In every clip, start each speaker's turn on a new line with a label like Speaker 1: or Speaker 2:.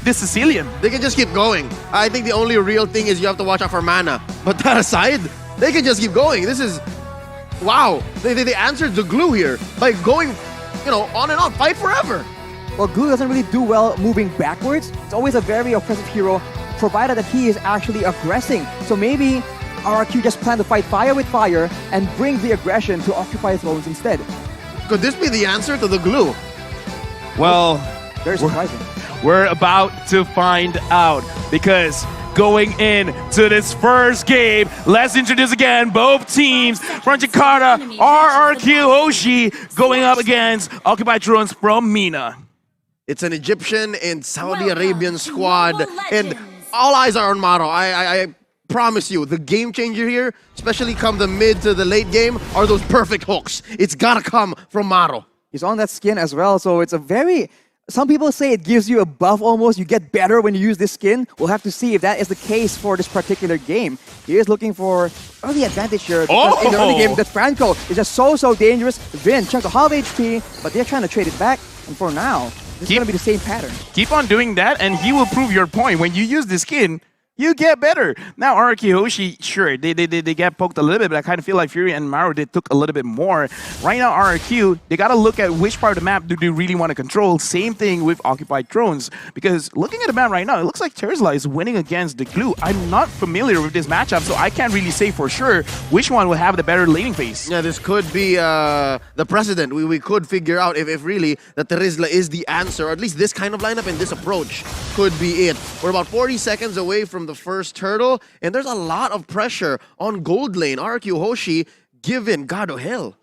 Speaker 1: this Sicilian.
Speaker 2: They can just keep going. I think the only real thing is you have to watch out for mana. But that aside, they can just keep going. This is... Wow. They answered the glue here by going, you know, on and on. Fight forever.
Speaker 3: Well, Glue doesn't really do well moving backwards. It's always a very oppressive hero, provided that he is actually aggressing. So maybe RRQ just plan to fight fire with fire and bring the aggression to occupy thrones instead.
Speaker 2: Could this be the answer to the glue?
Speaker 1: Well,
Speaker 3: Very surprising.
Speaker 1: we're about to find out because going into this first game, let's introduce again both teams from Jakarta, RRQ Hoshi going up against Occupied Thrones from MENA.
Speaker 2: It's an Egyptian and Saudi Arabian squad, and all eyes are on Maro. I promise you, the game changer here, especially come the mid to the late game, are those perfect hooks. It's gotta come from Maro.
Speaker 3: He's on that skin as well, so it's a very... Some people say it gives you a buff almost. You get better when you use this skin. We'll have to see if that is the case for this particular game. He is looking for early advantage here. Because in the early game, the Franco is just so dangerous. Vin chunked a half HP, but they're trying to trade it back. And for now, this is going to be the same pattern.
Speaker 1: Keep on doing that and he will prove your point. When you use the skin, you get better. Now RRQ Hoshi, sure, they get poked a little bit, but I kind of feel like Fury and Maro, they took a little bit more. Right now, RRQ, they got to look at which part of the map do they really want to control. Same thing with Occupied Thrones. Because looking at the map right now, it looks like Terzla is winning against the Glue. I'm not familiar with this matchup, so I can't really say for sure which one will have the better laning phase.
Speaker 2: Yeah, this could be the precedent. We could figure out if really that Terzla is the answer, or at least this kind of lineup and this approach could be it. We're about 40 seconds away from the first turtle, and there's a lot of pressure on gold lane. RRQ Hoshi given God of hell.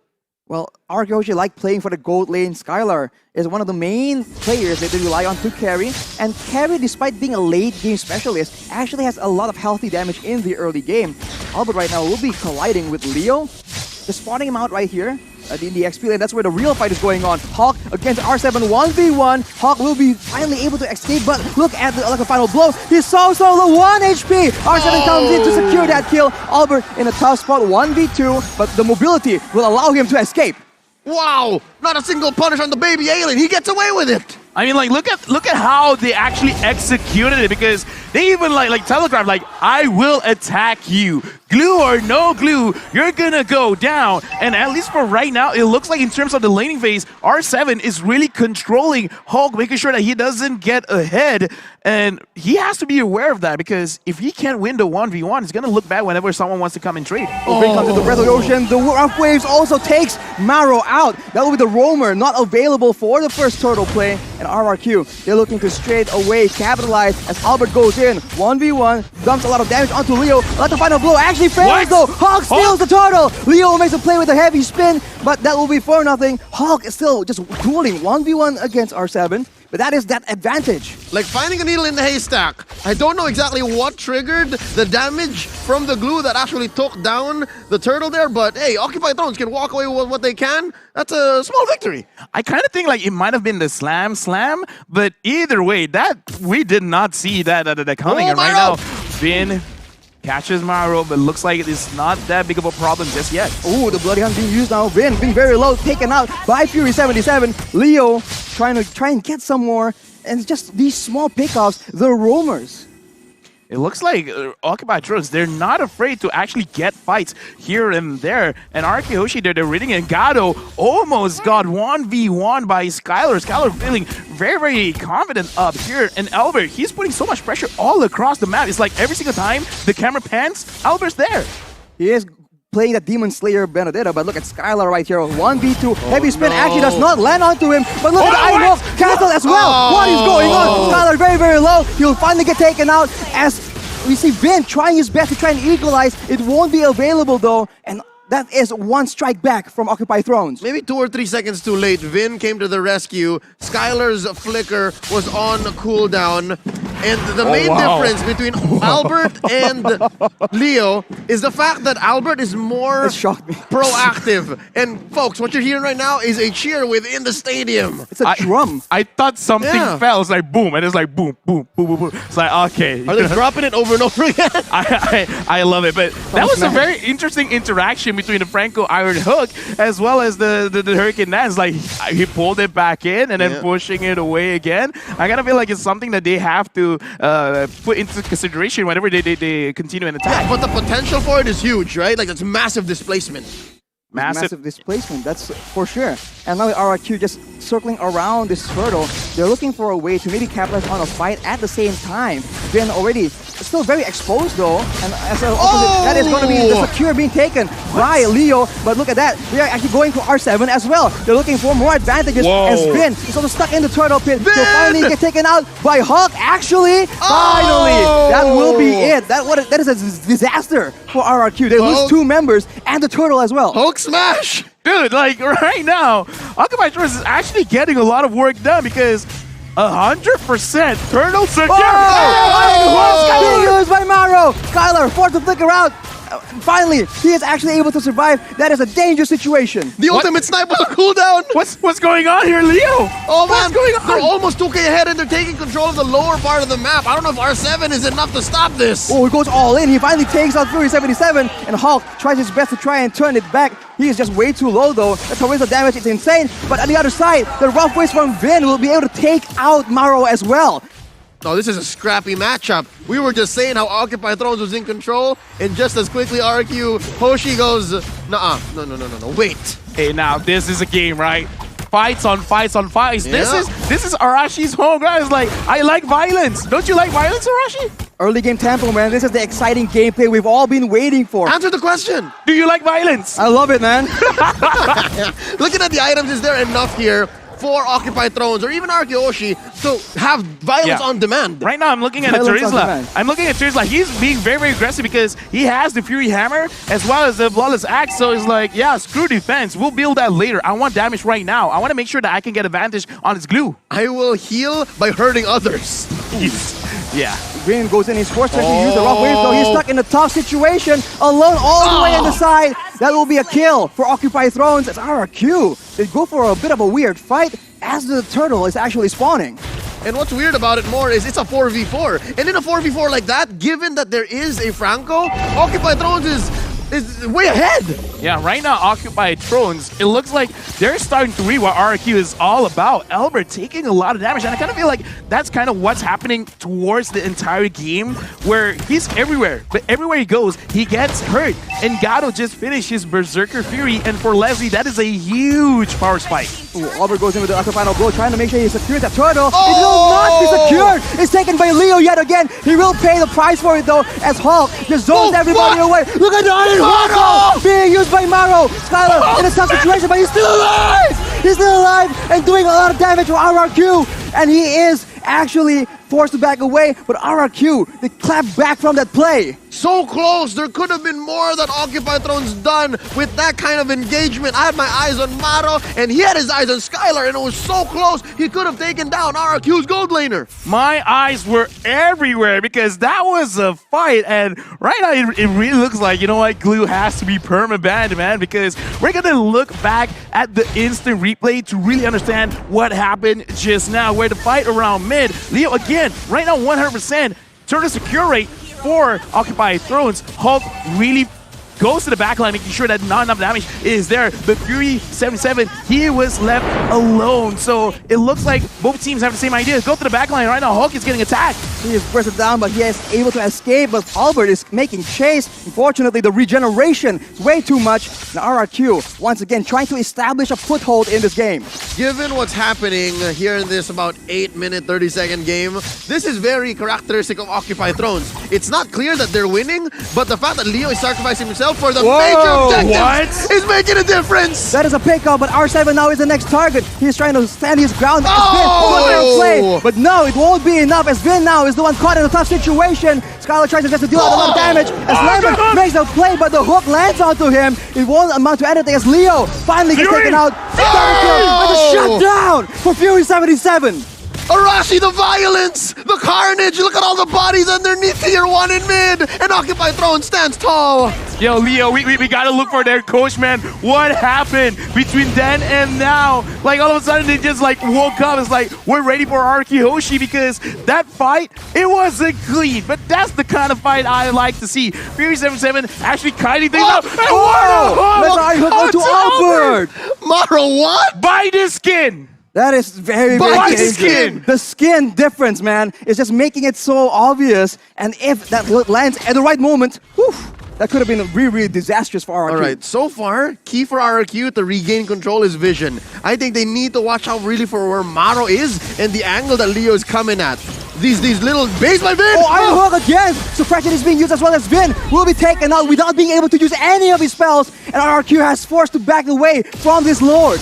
Speaker 3: Well, RRQ Hoshi like playing for the gold lane. Skylar is one of the main players that they rely on to carry. And carry, despite being a late game specialist, actually has a lot of healthy damage in the early game. Albert right now will be colliding with Leo. Just spawning him out right here in the XP lane. That's where the real fight is going on. Hawk against R7 1v1. Hawk will be finally able to escape, but look at the final blow. He's so low, 1 HP. R7 comes in to secure that kill. Albert in a tough spot, 1v2, but the mobility will allow him to escape.
Speaker 2: Wow! Not a single punish on the baby alien. He gets away with it.
Speaker 1: I mean, like, look at how they actually executed it, because they even like telegraphed, like, I will attack you. Glue or no glue, you're gonna go down. And at least for right now, it looks like in terms of the laning phase, R7 is really controlling Hulk, making sure that he doesn't get ahead. And he has to be aware of that, because if he can't win the 1v1, it's gonna look bad whenever someone wants to come and trade.
Speaker 3: Bring comes to the Breath of the Ocean. The Rough Waves also takes Maro out. That will be the roamer, not available for the first turtle play. And RRQ, they're looking to straight away capitalize as Albert goes in. 1v1, dumps a lot of damage onto Leo. Let the final blow actually fails though. Hawk steals the turtle. Leo makes a play with a heavy spin, but that will be 4-0. Hawk is still just dueling 1v1 against R7. But that is that advantage.
Speaker 2: Like finding a needle in the haystack. I don't know exactly what triggered the damage from the glue that actually took down the turtle there, but hey, Occupied Thrones can walk away with what they can. That's a small victory.
Speaker 1: I kind of think like it might have been the slam, but either way, that we did not see that coming. And right now, Vin catches Maro, but looks like it's not that big of a problem just yet.
Speaker 3: Ooh, the Bloody Hunt being used now. Vin being very low, taken out by Fury 77. Leo trying and get some more, and just these small pickoffs, the roamers.
Speaker 1: It looks like Occupied Thrones, they're not afraid to actually get fights here and there. And RRQ Hoshi, they're reading, and Gado almost got 1v1 by Skylar. Skylar feeling very confident up here. And Albert, he's putting so much pressure all across the map. It's like every single time the camera pans, Albert's there.
Speaker 3: He is playing that Demon Slayer Benedetta, but look at Skylar right here. 1v2, heavy spin actually does not land onto him, but look at the Iron Wolf cancel as well. What is going on? Skylar very low. He'll finally get taken out as we see Vin trying his best to try and equalize. It won't be available though, and that is one strike back from Occupied Thrones.
Speaker 2: Maybe 2 or 3 seconds too late. Vin came to the rescue. Skylar's flicker was on cooldown. And the main difference between Albert and Leo is the fact that Albert is more
Speaker 3: It shocked me.
Speaker 2: proactive. And folks, what you're hearing right now is a cheer within the stadium.
Speaker 3: It's a drum.
Speaker 1: I thought something
Speaker 2: Yeah.
Speaker 1: fell. It's like boom, and it's like boom, boom, boom, boom, boom. It's like okay.
Speaker 2: Are they dropping it over and over again?
Speaker 1: I love it, but that was a very interesting interaction between the Franco Iron Hook as well as the Hurricane Dance. Like he pulled it back in and then pushing it away again. I gotta feel like it's something that they have to put into consideration whenever they continue an attack.
Speaker 2: But the potential for it is huge, right? Like it's massive displacement.
Speaker 3: Massive displacement, that's for sure. And now RRQ just circling around this turtle. They're looking for a way to maybe capitalize on a fight at the same time. Vin already still very exposed though. And as an opposite, that is going to be the secure being taken by Leo. But look at that. They are actually going for R7 as well. They're looking for more advantages as Vin is also stuck in the turtle pit. He'll finally get taken out by Hulk. Actually, finally, that will be it. That is a disaster for RRQ. They lose 2 members and the turtle as well.
Speaker 2: Hulk smash!
Speaker 1: Dude, like right now, Occupy Thrones is actually getting a lot of work done because 100% turtle secure.
Speaker 3: Being used by Maro. Skylar forced to flicker out. Finally, he is actually able to survive. That is a dangerous situation.
Speaker 2: The ultimate sniper cooldown!
Speaker 1: What's going on here, Leo?
Speaker 2: Oh man,
Speaker 1: What's going on?
Speaker 2: they're almost 2k ahead and they're taking control of the lower part of the map. I don't know if R7 is enough to stop this.
Speaker 3: Oh, he goes all in. He finally takes out Fury 77, and Hulk tries his best to try and turn it back. He is just way too low though. The torrential damage is insane. But on the other side, the rough ways from Vin will be able to take out Maro as well.
Speaker 2: No, this is a scrappy matchup. We were just saying how Occupy Thrones was in control, and just as quickly RRQ Hoshi goes, nuh-uh, no, wait.
Speaker 1: Hey, now this is a game, right? Fights on fights on fights.
Speaker 2: Yeah.
Speaker 1: This is Arashi's home, guys. Like, I like violence. Don't you like violence, Arashi?
Speaker 3: Early game tempo, man. This is the exciting gameplay we've all been waiting for.
Speaker 2: Answer the question.
Speaker 1: Do you like violence?
Speaker 3: I love it, man.
Speaker 2: Looking at the items, is there enough here for Occupy Thrones or even RRQ Hoshi to have violence on demand?
Speaker 1: Right now, I'm looking at
Speaker 3: Violence on
Speaker 1: Terizla.
Speaker 3: demand.
Speaker 1: I'm looking at Terizla. He's being very, very aggressive because he has the Fury Hammer as well as the Flawless Axe. So it's like, yeah, screw defense. We'll build that later. I want damage right now. I want to make sure that I can get advantage on his glue.
Speaker 2: I will heal by hurting others.
Speaker 1: Yeah.
Speaker 3: Vin goes in, he's forced to actually use the rough waves though. He's stuck in a tough situation, alone all the way on the side. That will be a kill for Occupy Thrones as RRQ. They go for a bit of a weird fight as the turtle is actually spawning.
Speaker 2: And what's weird about it more is it's a 4v4. And in a 4v4 like that, given that there is a Franco, Occupy Thrones is way ahead.
Speaker 1: Yeah, right now, Occupy Thrones, it looks like they're starting to read what RRQ is all about. Albert taking a lot of damage, and I kind of feel like that's kind of what's happening towards the entire game, where he's everywhere, but everywhere he goes, he gets hurt. And Gato just finished his Berserker Fury, and for Leslie, that is a huge power spike.
Speaker 3: Ooh, Albert goes in with the upper final blow, trying to make sure he secures that turtle. It will not be secured. It's taken by Leo yet again. He will pay the price for it though, as Hulk just zones everybody away. Look at the Iron Hulk being used by Maro. Skylar in a tough situation, but he's still alive. He's still alive and doing a lot of damage to RRQ. And he is actually forced to back away, but RRQ, they clap back from that play.
Speaker 2: So close. There could have been more that Occupy Thrones done with that kind of engagement. I had my eyes on Maro, and he had his eyes on Skylar, and it was so close. He could have taken down RRQ's gold laner.
Speaker 1: My eyes were everywhere because that was a fight, and right now it really looks like, you know what, glue has to be perma-banned, man, because we're gonna look back at the instant replay to really understand what happened just now, where the fight around mid, Leo again, right now 100%, turtle secure rate for Occupy Thrones. Hulk really goes to the backline, making sure that not enough damage is there. But Fury 77, he was left alone. So it looks like both teams have the same idea. Go to the backline. Right now, Hulk is getting attacked.
Speaker 3: He is pressed down, but he is able to escape. But Albert is making chase. Unfortunately, the regeneration is way too much. Now RRQ, once again, trying to establish a foothold in this game.
Speaker 2: Given what's happening here in this about 8-minute, 30-second game, this is very characteristic of Occupy Thrones. It's not clear that they're winning, but the fact that Leo is sacrificing himself for the major objectives is making a difference.
Speaker 3: That is a pickup, but R7 now is the next target. He's trying to stand his ground. Play, but no, it won't be enough as Vin now is the one caught in a tough situation. Skylar tries to deal out a lot of damage as Lambert makes the play, but the hook lands onto him. It won't amount to anything as Leo finally gets taken out. Double kill and a shutdown for Fury 77.
Speaker 2: Arashi, the violence, the carnage. Look at all the bodies underneath tier 1 in mid. And Occupy Throne stands tall.
Speaker 1: Yo, Leo, we gotta look for their coach, man. What happened between then and now? Like, all of a sudden, they just, like, woke up. It's like, we're ready for RRQ Hoshi because that fight, it wasn't clean. But that's the kind of fight I like to see. Fury77 actually kiting things up. And
Speaker 3: Let's go to Albert.
Speaker 2: Maro, what?
Speaker 1: Buy this skin!
Speaker 3: That is very, very
Speaker 2: Buy the
Speaker 3: dangerous.
Speaker 2: skin.
Speaker 3: The skin difference, man, is just making it so obvious. And if that lands at the right moment, whew, that could have been really, really disastrous for RRQ.
Speaker 2: All right, so far, key for RRQ to regain control is vision. I think they need to watch out really for where Maro is and the angle that Leo is coming at. These little base by Vin!
Speaker 3: Oh, Iron Hook again! Suppression is being used as well as Vin will be taken out without being able to use any of his spells. And RRQ has forced to back away from this Lord.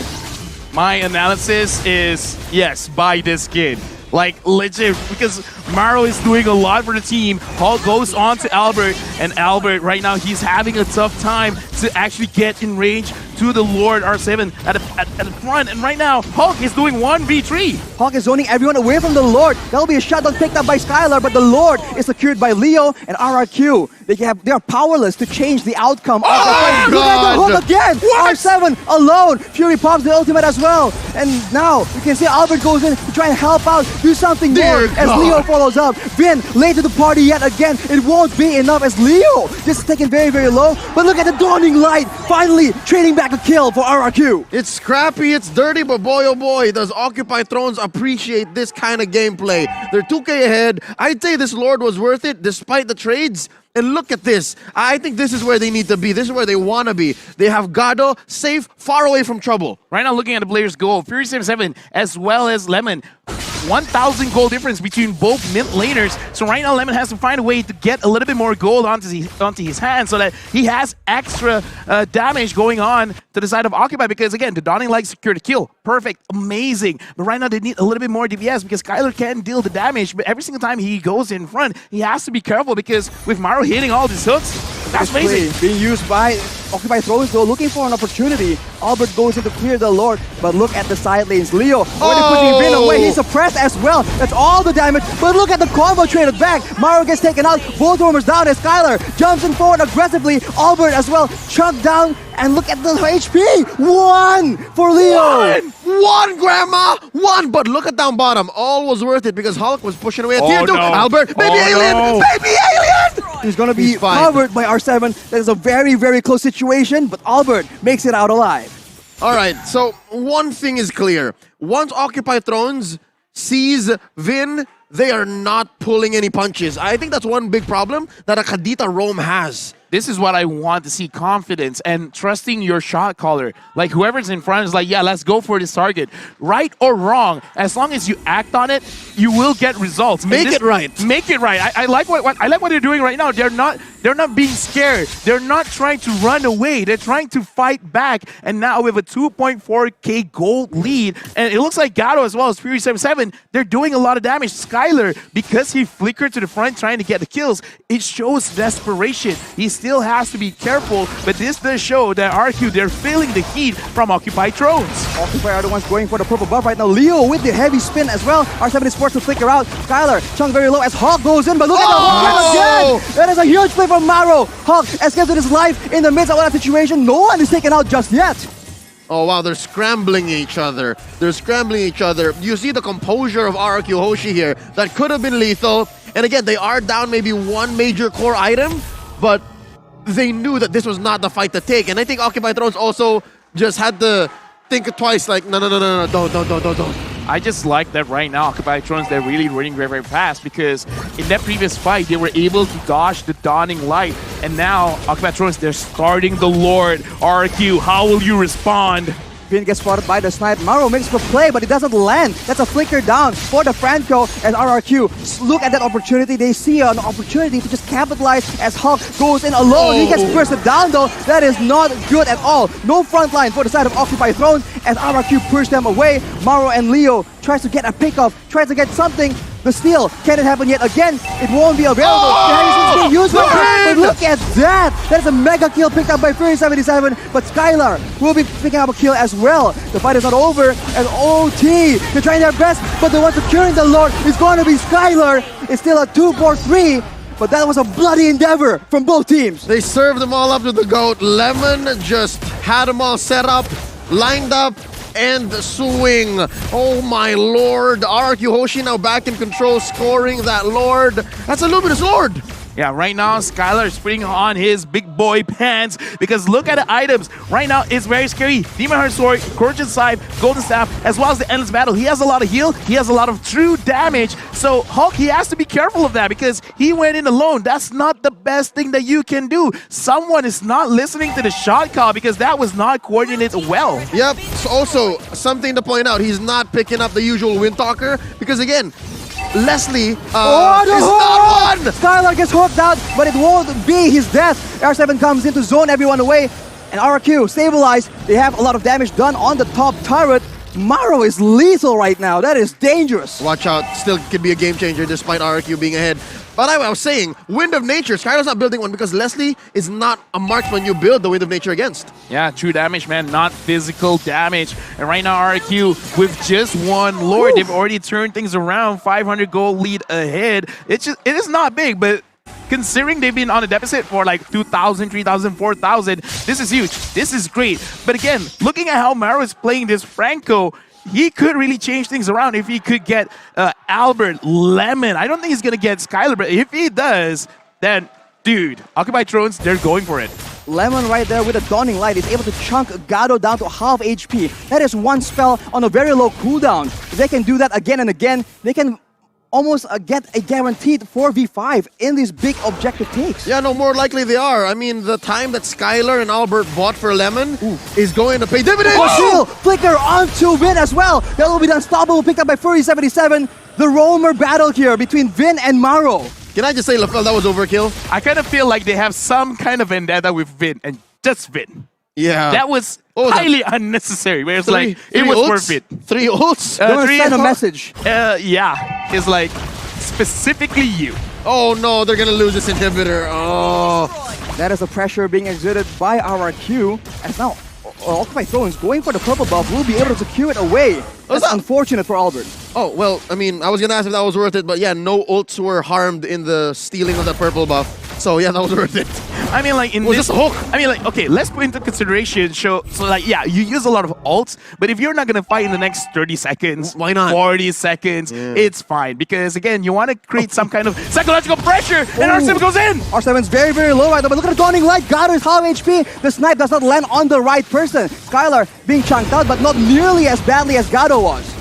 Speaker 1: My analysis is, yes, buy this skin. Like, legit, because Maro is doing a lot for the team. Hulk goes on to Albert, and Albert, right now, he's having a tough time to actually get in range to the Lord R7 at the front. And right now, Hulk is doing 1v3.
Speaker 3: Hulk is zoning everyone away from the Lord. That'll be a shutdown picked up by Skylar, but the Lord is secured by Leo and RRQ. They are powerless to change the outcome of the fight. Look at the Hulk again!
Speaker 1: What?
Speaker 3: R7 alone! Fury pops the ultimate as well. And now, you can see Albert goes in to try and help out, do something more as Leo follows up. Vin, late to the party yet again. It won't be enough as Leo just taken very, very low. But look at the dawning light, finally trading back a kill for RRQ.
Speaker 2: It's scrappy, it's dirty, but boy oh boy, does Occupy Thrones appreciate this kind of gameplay. They're 2K ahead. I'd say this Lord was worth it despite the trades. And look at this. I think this is where they need to be. This is where they want to be. They have Gado safe, far away from trouble.
Speaker 1: Right now, looking at the players' goal, Fury77 as well as Lemon. 1,000 gold difference between both mid laners. So right now, Lemon has to find a way to get a little bit more gold onto his hand so that he has extra damage going on to the side of Occupy. Because again, the Dawning Light secured a kill. Perfect, amazing. But right now, they need a little bit more DPS because Skylar can deal the damage. But every single time he goes in front, he has to be careful because with Maro hitting all these hooks, that's amazing.
Speaker 3: Being used by Occupy Thrones though, looking for an opportunity. Albert goes in to clear the Lord, but look at the side lanes. Leo, already pushing Vin away, he's suppressed as well. That's all the damage, but look at the combo traded back. Maro gets taken out, both roamers down as Skylar jumps in forward aggressively. Albert as well, chunked down, and look at the HP. 1 for Leo.
Speaker 2: One, Grandma! One! But look at down bottom. All was worth it because Hulk was pushing away at tier 2.
Speaker 1: No.
Speaker 2: Albert, baby alien!
Speaker 1: No.
Speaker 2: Baby alien!
Speaker 3: He's gonna be
Speaker 2: fine.
Speaker 3: covered by R7. That is a very, very close situation, but Albert makes it out alive.
Speaker 2: All right, so one thing is clear. Once Occupy Thrones sees Vin, they are not pulling any punches. I think that's one big problem that a Kadita Rome has.
Speaker 1: This is what I want to see, confidence and trusting your shot caller. Like whoever's in front is like, yeah, let's go for this target. Right or wrong, as long as you act on it, you will get results.
Speaker 2: Make it right.
Speaker 1: Make it right. I like what they're doing right now. They're not being scared. They're not trying to run away. They're trying to fight back. And now with a 2.4k gold lead, and it looks like Gato as well as Fury77, they're doing a lot of damage. Skylar, because he flickered to the front trying to get the kills, it shows desperation. He still has to be careful, but this does show that RQ, they're feeling the heat from Occupy Thrones.
Speaker 3: Occupy are the ones going for the purple buff right now. Leo with the heavy spin as well. R7 is forced to flicker out. Skylar, chunk very low as Hawk goes in, but look at the Hawk again! That is a huge play from Maro. Hawk escapes with his life in the midst of that situation. No one is taken out just yet.
Speaker 2: Oh wow, they're scrambling each other. They're scrambling each other. You see the composure of RRQ Hoshi here. That could have been lethal. And again, they are down maybe one major core item, but they knew that this was not the fight to take. And I think Occupy Thrones also just had to think twice, like, no, don't.
Speaker 1: I just like that right now, Occupy Thrones, they're really running very, very fast because in that previous fight, they were able to dodge the Dawning Light. And now, Occupy Thrones, they're starting the Lord. RQ, how will you respond?
Speaker 3: Vin gets spotted by the snipe. Maro makes for play, but it doesn't land. That's a flicker down for the Franco and RRQ. Look at that opportunity. They see an opportunity to just capitalize as Hulk goes in alone. He gets bursted down though. That is not good at all. No front line for the side of Occupy Thrones as RRQ pushes them away. Maro and Leo tries to get a pickoff, tries to get something, The steal, can it happen yet again? It won't be available.
Speaker 2: Oh!
Speaker 3: Being used
Speaker 2: The
Speaker 3: right now,
Speaker 2: win!
Speaker 3: but look at that! That is a mega kill picked up by Fury77, but Skylar will be picking up a kill as well. The fight is not over, and OT, they're trying their best, but the one securing the Lord is going to be Skylar. It's still a 2-4-3, but that was a bloody endeavor from both teams.
Speaker 2: They served them all up to the GOAT. Lemon just had them all set up, lined up, and swing. Oh my lord. RRQ Hoshi now back in control, scoring that Lord. That's a Luminous Lord.
Speaker 1: Yeah, right now, Skylar is putting on his big boy pants because look at the items. Right now, it's very scary. Demon Heart Sword, Scorching Scythe, Golden Staff, as well as the Endless Battle. He has a lot of heal. He has a lot of true damage. So Hulk, he has to be careful of that because he went in alone. That's not the best thing that you can do. Someone is not listening to the shot call because that was not coordinated well.
Speaker 2: Yep. So also, something to point out, he's not picking up the usual Wind Talker because again, Leslie is not one!
Speaker 3: Skylar gets hooked out, but it won't be his death. R7 comes in to zone everyone away, and RRQ stabilized. They have a lot of damage done on the top turret. Maro is lethal right now. That is dangerous.
Speaker 2: Watch out, still could be a game changer despite RRQ being ahead. But I was saying, Wind of Nature, Skylar's not building one because Leslie is not a marksman you build the Wind of Nature against.
Speaker 1: Yeah, true damage, man, not physical damage. And right now, RRQ, with just one Lord, they've already turned things around. 500 gold lead ahead. It is not big, but considering they've been on a deficit for like 2,000, 3,000, 4,000, this is huge. This is great. But again, looking at how Maro is playing this Franco, he could really change things around if he could get Albert, Lemon. I don't think he's going to get Skylar, but if he does, then, dude, Occupy Thrones, they're going for it.
Speaker 3: Lemon right there with a Dawning Light is able to chunk Gado down to half HP. That is one spell on a very low cooldown. If they can do that again and again, they can almost get a guaranteed 4v5 in these big objective takes.
Speaker 2: Yeah, no, more likely they are. I mean, the time that Skylar and Albert bought for Lemon is going to pay dividends.
Speaker 3: Oh, flicker onto Vin as well. That will be the unstoppable picked up by Fury77. The roamer battle here between Vin and Maro.
Speaker 2: Can I just say, LaFell, that was overkill?
Speaker 1: I kind of feel like they have some kind of vendetta with Vin, and just Vin.
Speaker 2: Yeah.
Speaker 1: That was highly unnecessary, where it's like, it
Speaker 2: three
Speaker 1: was
Speaker 2: ults?
Speaker 1: worth it.
Speaker 2: 3 ults?
Speaker 3: They want to send a message.
Speaker 1: Yeah, it's like, specifically you.
Speaker 2: Oh no, they're gonna lose this inhibitor. Oh.
Speaker 3: That is the pressure being exerted by RRQ. As now, Occupy Thrones going for the purple buff will be able to secure it away. That's unfortunate for Albert.
Speaker 2: Oh, well, I mean, I was gonna ask if that was worth it, but yeah, no ults were harmed in the stealing of the purple buff. So yeah, that was worth it.
Speaker 1: I mean, like, in
Speaker 2: Was
Speaker 1: this
Speaker 2: this a hook?
Speaker 1: I mean, like, okay, let's put into consideration, so like, yeah, you use a lot of ults, but if you're not gonna fight in the next 30 seconds,
Speaker 2: Why not?
Speaker 1: 40 seconds, it's fine. Because again, you want to create some kind of psychological pressure, and R7 goes in!
Speaker 3: R7's very, very low right now, but look at the Dawning Light. Gado is half HP. The snipe does not land on the right person. Skylar being chunked out, but not nearly as badly as Gado was.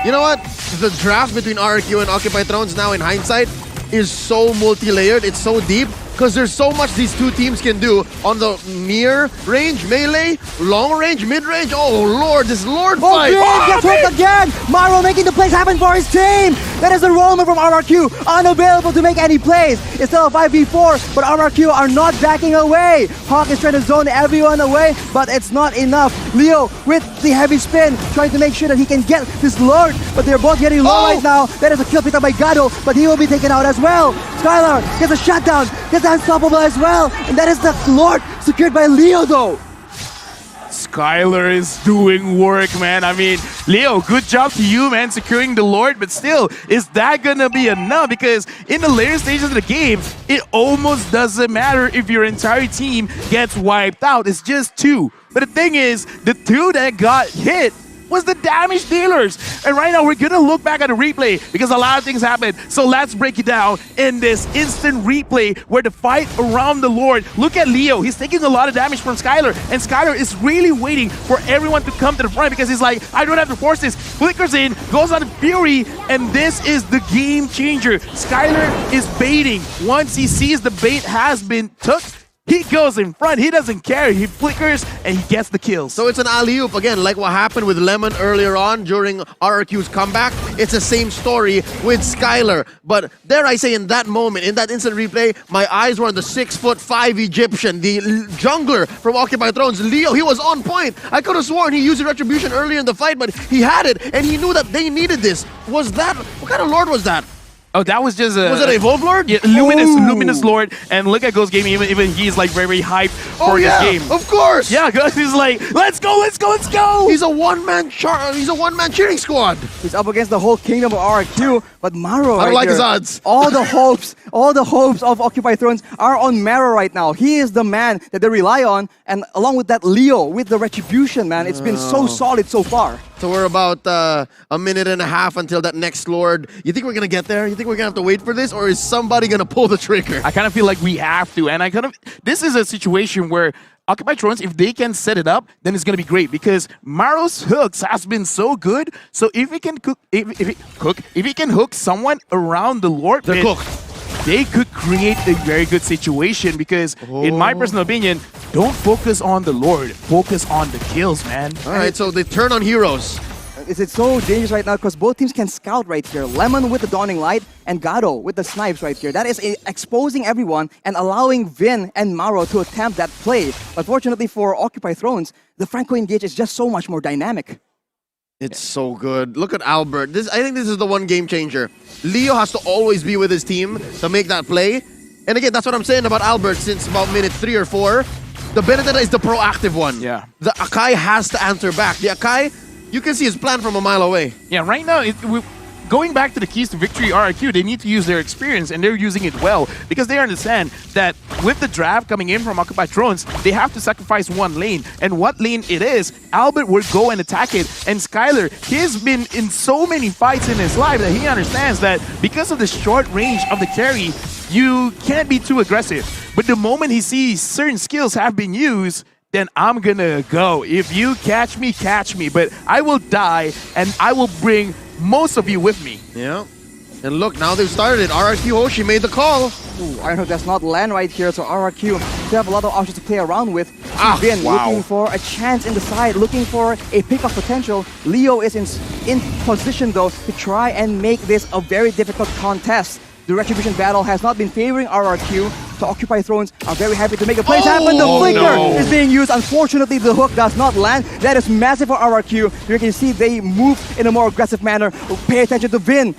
Speaker 2: You know what? The draft between RRQ and Occupy Thrones now in hindsight is so multi-layered, it's so deep, because there's so much these two teams can do on the near range, melee, long range, mid range. Oh lord, this Lord fight!
Speaker 3: Vin gets hooked again! Maro making the plays happen for his team! That is a roamer from RRQ, unavailable to make any plays. It's still a 5v4, but RRQ are not backing away. Hawk is trying to zone everyone away, but it's not enough. Leo with the heavy spin, trying to make sure that he can get this Lord, but they're both getting low right now. That is a kill picked up by Gado, but he will be taken out as well. Skylar gets a shutdown, gets unstoppable as well, and that is the Lord secured by Leo though.
Speaker 1: Skylar is doing work, man. I mean, Leo, good job to you, man, securing the Lord, but still, is that gonna be enough? Because in the later stages of the game, it almost doesn't matter if your entire team gets wiped out. It's just 2. But the thing is, the 2 that got hit was the damage dealers. And right now, we're gonna look back at the replay because a lot of things happened. So let's break it down in this instant replay where the fight around the Lord. Look at Leo. He's taking a lot of damage from Skylar, and Skylar is really waiting for everyone to come to the front because he's like, I don't have to force this. Flickers in, goes on Fury, and this is the game changer. Skylar is baiting. Once he sees the bait has been took, he goes in front, he doesn't care, he flickers and he gets the kills.
Speaker 2: So it's an alley-oop again, like what happened with Lemon earlier on during RRQ's comeback. It's the same story with Skylar. But dare I say, in that moment, in that instant replay, my eyes were on the 6'5" Egyptian, the jungler from Occupy Thrones, Leo. He was on point. I could have sworn he used Retribution earlier in the fight, but he had it and he knew that they needed this. Was that, what kind of Lord was that?
Speaker 1: Oh, that was just a...
Speaker 2: Was it a Evolve Lord?
Speaker 1: Yeah, Luminous Lord. And look at Ghost Gaming, even he's like very hyped for this game.
Speaker 2: Of course.
Speaker 1: Yeah, Ghost is like, let's go.
Speaker 2: He's a one-man cheering squad.
Speaker 3: He's up against the whole kingdom of RRQ, but Maro.
Speaker 2: I don't like his odds.
Speaker 3: All the hopes of Occupy Thrones are on Maro right now. He is the man that they rely on, and along with that, Leo with the retribution, man. It's been so solid so far.
Speaker 2: So we're about a minute and a half until that next Lord. You think we're gonna get there? You think we're gonna have to wait for this, or is somebody gonna pull the trigger?
Speaker 1: I kind of feel like we have to, and this is a situation where Occupy Thrones, if they can set it up, then it's gonna be great because Maro's hooks has been so good. So if he can if he can hook someone around the Lord,
Speaker 2: they're cooked.
Speaker 1: They could create a very good situation because, in my personal opinion, don't focus on the Lord, focus on the kills, man.
Speaker 2: All right, so they turn on heroes.
Speaker 3: It's so dangerous right now because both teams can scout right here. Lemon with the Dawning Light and Gado with the snipes right here. That is exposing everyone and allowing Vin and Maro to attempt that play. But fortunately for Occupy Thrones, the Franco engage is just so much more dynamic.
Speaker 2: It's so good. Look at Albert. I think this is the one game changer. Leo has to always be with his team to make that play. And again, that's what I'm saying about Albert since about minute 3 or 4. The Benedetta is the proactive one.
Speaker 1: Yeah.
Speaker 2: The Akai has to answer back. The Akai, you can see his plan from a mile away.
Speaker 1: Yeah, right now, going back to the keys to victory RRQ, they need to use their experience, and they're using it well because they understand that with the draft coming in from Occupy Thrones, they have to sacrifice one lane. And what lane it is, Albert will go and attack it. And Skylar, he's been in so many fights in his life that he understands that because of the short range of the carry, you can't be too aggressive. But the moment he sees certain skills have been used, then I'm gonna go. If you catch me, catch me. But I will die, and I will bring most of you with me.
Speaker 2: Yeah. And look, now they've started it. RRQ Hoshi made the call.
Speaker 3: Ooh, Iron Hook does not land right here, so RRQ still have a lot of options to play around with. Vin looking for a chance in the side, looking for a pick of potential. Leo is in position, though, to try and make this a very difficult contest. The Retribution battle has not been favoring RRQ, so Occupy Thrones are very happy to make the plays happen. The flicker is being used. Unfortunately, the hook does not land. That is massive for RRQ. You can see they move in a more aggressive manner. Pay attention to Vin.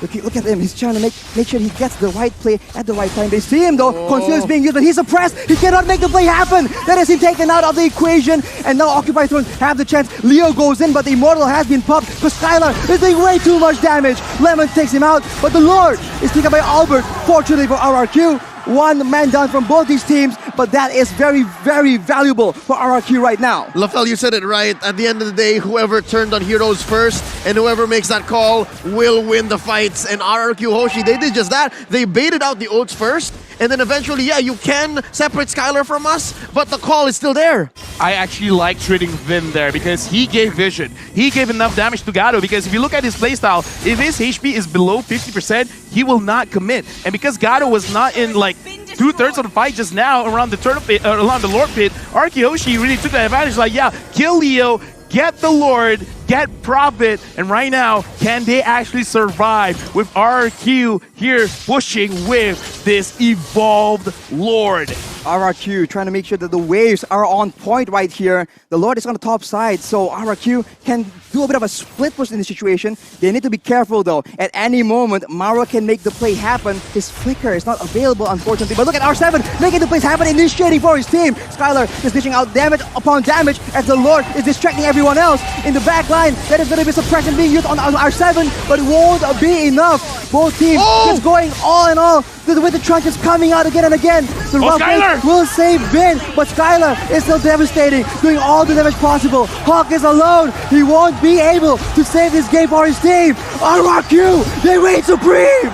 Speaker 3: Look at him. He's trying to make sure he gets the right play at the right time. They see him though. Conceal is being used, but he's suppressed. He cannot make the play happen. That is him taken out of the equation. And now Occupy Thrones have the chance. Leo goes in, but the Immortal has been popped because Skylar is doing way too much damage. Lemon takes him out, but the Lord is taken by Albert. Fortunately for RRQ, one man down from both these teams, but that is very, very valuable for RRQ right now.
Speaker 2: Lafel, you said it right. At the end of the day, whoever turned on heroes first and whoever makes that call will win the fights. And RRQ Hoshi, they did just that. They baited out the ults first, and then eventually, yeah, you can separate Skylar from us, but the call is still there.
Speaker 1: I actually like trading Vin there because he gave vision. He gave enough damage to Gado because if you look at his playstyle, if his HP is below 50%, he will not commit. And because Gado was not in like 2/3 of the fight just now around the turtle pit, around the Lord pit, RRQ Hoshi really took that advantage. Like, yeah, kill Leo, get the Lord, get Prophet, and right now, can they actually survive with RRQ here pushing with this evolved Lord?
Speaker 3: RRQ trying to make sure that the waves are on point right here. The Lord is on the top side, so RRQ can do a bit of a split push in this situation. They need to be careful though. At any moment, Maro can make the play happen. His flicker is not available, unfortunately. But look at R7 making the plays happen, initiating for his team. Skylar is dishing out damage upon damage as the Lord is distracting everyone else. In the back line, there is going to be suppression being used on R7, but it won't be enough. Both teams just going all in all. With the trunks coming out again and again. The Skylar will save Vin, but Skylar is still devastating, doing all the damage possible. Hawk is alone. He won't be able to save this game for his team. RRQ, they reign supreme.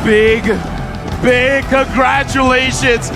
Speaker 1: Big congratulations.